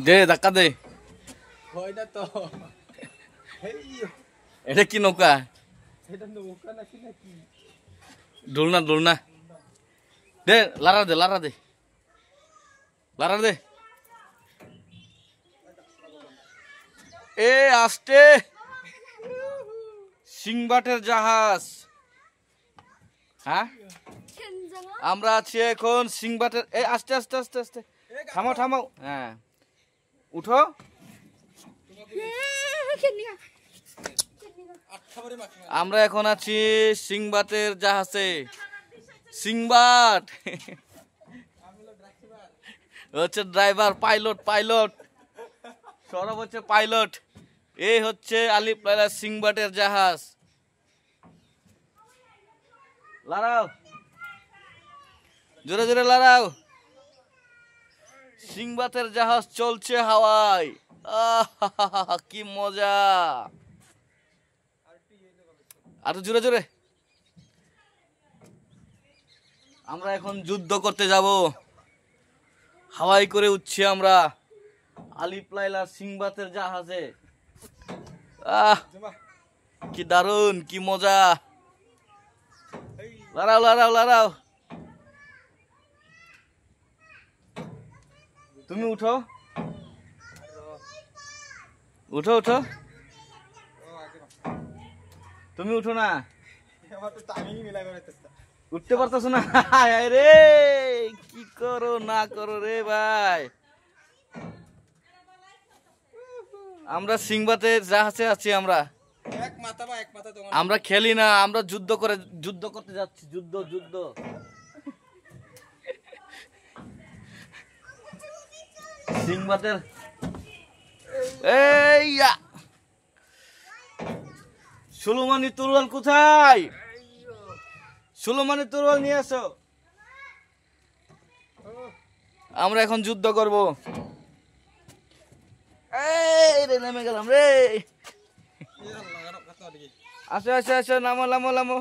দে ধাক্কা দে। হয় না তো। এটা কি নৌকা? এটা নৌকা নাকি নাকি? দোলনা দোলনা। দে লারা দে লারা দে লারা দে। এ আস্তে সিংবাটের জাহাজ। হ্যাঁ আমরা আছি এখন সিংবাটের। এই আস্তে আস্তে আস্তে আস্তে থামাও থামাও। হ্যাঁ উঠো। আমরা এখন আছি সিংবাটের জাহাজে। সিংবাট হচ্ছে ড্রাইভার, পাইলট পাইলট সৌরভ হচ্ছে পাইলট। এই হচ্ছে আলিফ লায়লা সিংবাটের জাহাজ। লড়াও জোরে জোরে লড়াও। সিংবাটের জাহাজ চলছে হাওয়ায়। আহা কি মজা। আর জোরে জোরে। আমরা এখন যুদ্ধ করতে যাব। হাওয়াই করে উঠছি আমরা আলিফ লায়লা সিংবাটের জাহাজে। কি দারুন কি মজা। লড়াও লড়াও লড়াও। তুমি উঠো উঠো উঠো। তুমি উঠো না। উঠতে পারতেছো না রে। কি করো না করো রে ভাই। আমরা সিংবাটের জাহাজে আছি। আমরা খেলি না, আমরা যুদ্ধ করতে যাচ্ছি। যুদ্ধ যুদ্ধ। সিংবাটের এই সুলেমানি তরোয়াল কোথায়? সুলেমানি তরোয়াল নিয়ে আসো। আমরা এখন যুদ্ধ করব। এই রে নেমে গেলাম রে। আসো আসো আসো নামো নামো নামো।